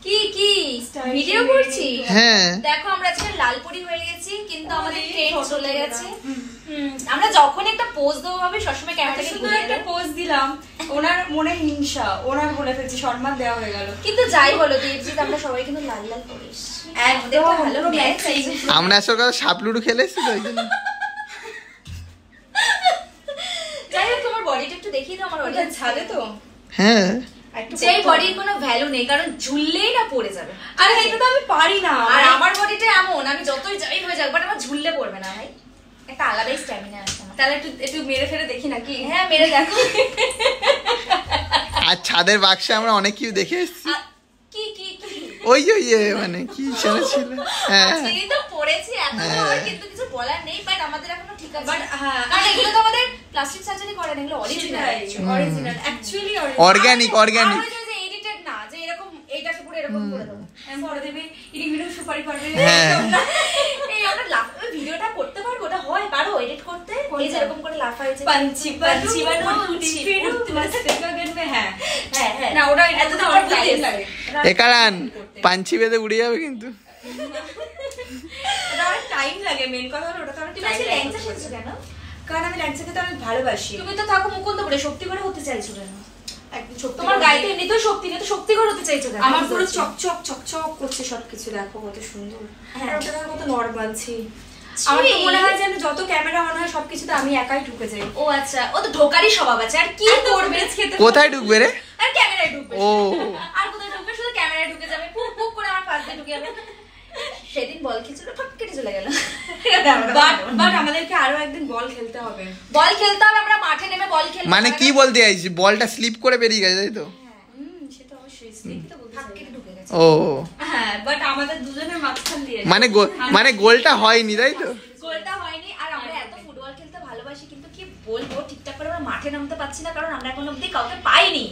কি কি ভিডিও করছি? হ্যাঁ দেখো আমরা আজকে লালপুরি হয়ে গেছি, কিন্তু আমাদের ট্রেন চলে গেছে। আমরা যখন একটা পোজ দেবো ভাবে সবসময় ক্যামেরাটাকে শুধু একটা পোজ দিলাম, ওনার মনে হিংসা, ওনার বলে ফেলছি, সম্মান দেওয়া হয়ে গেল। কিন্তু যাই বলো দেবজিৎ, আমরা সবাই কিন্তু লাল লাল করে এসেছি। একদম ভালো ম্যাচ। আমরা আসলে কথা সাপ লুডু খেলেছি তো ওই জন্য। যাই হোক তোমার বডিটা একটু দেখিয়ে দাও আমার ওটা ছাদে তো। হ্যাঁ যে বডির কোনো ভ্যালু নেই, কারণ ঝুললেই না পড়ে যাবে। আরে এটা তো আমি পারি না। আর আমার বডিটা এমন, আমি যতই যাই হয়ে যাক, বাট আমার ঝুললে পড়বে না ভাই। একটা আলাদাই স্ট্যামিনা আছে আমার। তাহলে একটু মেরে ফেলে দেখি নাকি? হ্যাঁ মেরে দেখো। আর ছাদের বাক্সে আমরা অনেক কিছু দেখে এসেছি। কি কি কি ওই মানে কি ছিল। হ্যাঁ এই তো পড়েছি এত, কিন্তু কিছু বলার নেই। বাট আমাদের এখনো ঠিক আছে। বাট হ্যাঁ, কারণ এগুলো তো আমাদের প্লাস্টিক সার্জারি করে না, এগুলো অরিজিনাল। Original actually organic. যে এডিটেড না, যে এরকম এইটাকে পুরো এরকম করে দেবো। আমি বলে দেবে ইনি ভিডিও সুপারি পারবে। হ্যাঁ এই আমরা ভিডিওটা করতে পারবো, ওটা হয় পারো এডিট করতে? এই যে এরকম করে লাফায় যে पंछी फिरू मस्ती गगन में है। হ্যাঁ হ্যাঁ না ওটা এত তো আমার টাইম লাগে। এ কারণ পাঞ্চি বেঁধে উড়ে যাবে কিন্তু। ওটা অনেক টাইম লাগে, মেন কথা হলো ওটা তো অনেক তুমি টাইম আজকে লাগে। ল্যাংচা শিখছো কেন? কারণ আমি ল্যাংচা খেতে অনেক ভালোবাসি। তুমি তো থাকো মুকুন্দপুরে, শক্তি করে হতে চাইছো কেন? একদম সত্যি তোমার গায়ে তো এমনিতেও শক্তি নেই, তো শক্তি করে হতে চাইছো কেন? আমার পুরো চকচক চকচক করছে সবকিছু, দেখো কত সুন্দর। হ্যাঁ। আর ওটা কত নরমাল ছি। আমার তো মনে হয় যেন যত ক্যামেরা অন হয় সবকিছুতে আমি একাই ঢুকে যাই। ও আচ্ছা, ও তো ঢোকারই স্বভাব আছে। আর কি করবে? কোথায় ঢুকবে রে? আর ক্যামেরায় ঢুকবে। ও আর কোথায় ঢুকবে? শুধু ক্যামেরায় ঢুকে যাবে, পুক পুক করে আমার পাশ দিয়ে ঢুকে যাবে। সেদিন বল খেলছিল, ঠক কেটে চলে গেল। বাট আমাদেরকে আরো একদিন বল খেলতে হবে। বল খেলতে হবে, আমরা মাঠে নেমে বল খেলবো। মানে কি বলতে চাইছি, বলটা স্লিপ করে বেরিয়ে গেছে তাই তো? সেটা অবশ্যই স্লিপ তো বলতে ফাঁক চাই। কেটে ঢুকে গেছে। ও হ্যাঁ, বাট আমাদের দুজনের মাঝখান দিয়ে মানে গোলটা হয়নি তাই তো? গোলটা হয়নি। আর আমরা এত ফুটবল খেলতে ভালোবাসি, কিন্তু কি বলবো, ঠিকঠাক করে আমরা মাঠে নামতে পারছি না, কারণ আমরা এখন অব্দি কাউকে পাইনি।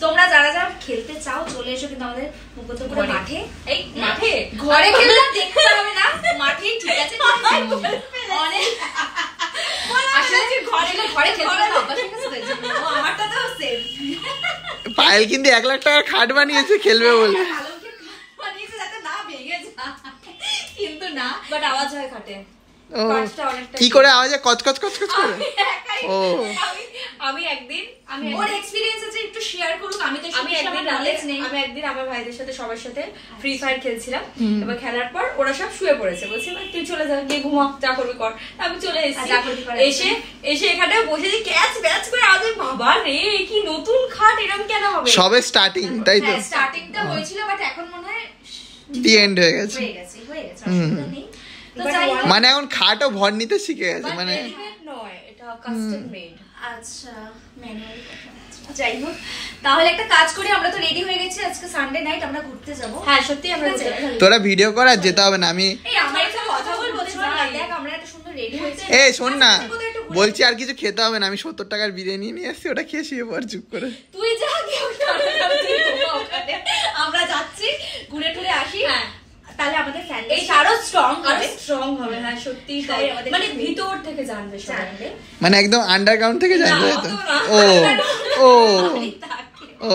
তোমরা যারা যারা খেলতে চাও চলে এসো, কিন্তু আমাদের মুকুন্দপুরে মাঠে, এই মাঠে ঘরে খেলতে দেখতে হবে না, মাঠেই ঠিক আছে। অনেক আসলে ঘরে খেলতে হবে, অভ্যাস হয়ে গেছে তো এই জন্য। ও আমারটা তো সেম। পায়েল কিন্তু 1 লাখ টাকার খাট বানিয়েছে খেলবে বলে। আলোকে বানিয়েছে যাতে না ভেঙে যায়, কিন্তু না, বাট আওয়াজ হয় খাটে। ও কাজটা অনেকটা কি করে আওয়াজে কচকচ কচকচ করে? ও আমি একদিন ওর এক্সপেরিয়েন্স আছে, একটু শেয়ার করুক। আমি তো আমি একদিন নলেজ নেই। আমার ভাইদের সাথে সবার সাথে ফ্রি ফায়ার খেলছিলাম। এবার খেলার পর ওরা সব শুয়ে পড়েছে, বলছি তুই চলে যা, গিয়ে ঘুমা, যা করবি কর। আমি চলে এসেছি, এসে এখানে বসেছি, ক্যাচ ব্যাচ করে আজ বাবা রে কি নতুন খাট, এরকম কেন হবে? সবে স্টার্টিং তাই তো? স্টার্টিংটা হয়েছিল, বাট এখন মনে হয় দি এন্ড হয়ে গেছে। হয়ে গেছে, অসুবিধা নেই। তো যাই হোক, মানে এখন খাটও ভর নিতে শিখে গেছে মানে। নয়, এটা কাস্টম মেড। আচ্ছা ম্যানুয়ালি কথা। যাই হোক, তাহলে একটা কাজ করি, আমরা তো রেডি হয়ে গেছি, আজকে সানডে নাইট, আমরা ঘুরতে যাব। হ্যাঁ সত্যি আমরা তোরা ভিডিও করার যেতে হবে না, আমি এই আমার একটা কথা বলবো, দেখ আমরা এত সুন্দর রেডি হয়েছে। এই শোন না, বলছি আর কিছু খেতে হবে না, আমি 70 টাকার বিরিয়ানি নিয়ে এসেছি, ওটা খেয়ে শুয়ে পড় চুপ করে। তুই যা, আমরা যাচ্ছি, ঘুরে টুরে আসি। হ্যাঁ, তাহলে আমাদের ফ্যামিলি আরো স্ট্রং হবে। হ্যাঁ সত্যি তাই, মানে ভিতর থেকে জানবে সবাই। মানে একদম আন্ডারগ্রাউন্ড থেকে জানবে তো? ও ও ও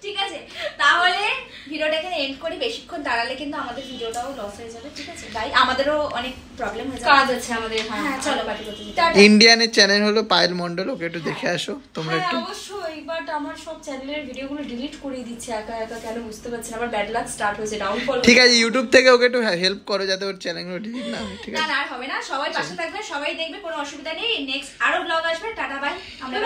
ঠিক আছে, তাহলে ভিডিওটা এখানে এন্ড করি। বেশিক্ষণ দাঁড়ালে কিন্তু আমাদের ভিডিওটাও লস হয়ে যাবে, ঠিক আছে? তাই আমাদেরও অনেক প্রবলেম হয়ে যাবে, কাজ আছে আমাদের। হ্যাঁ চলো বাকি করতে। ইন্ডিয়ানের চ্যানেল হলো পায়েল মন্ডল, ওকে একটু দেখে আসো তোমরা হ্যাঁ একটু। অবশ্যই, বাট আমার সব চ্যানেলের ভিডিওগুলো ডিলিট করে দিচ্ছে একা একা, কেন বুঝতে পারছি না। আমার ব্যাড লাক স্টার্ট হয়েছে, ডাউনফল। ঠিক আছে, ইউটিউব থেকে ওকে একটু হেল্প করো যাতে ওর চ্যানেলগুলো ডিলিট না হয়, ঠিক না আছে? না আর হবে না, সবাই পাশে থাকবে, সবাই দেখবে, কোনো অসুবিধা নেই। নেক্সট আরো ব্লগ আসবে। টাটা বাই, আমরা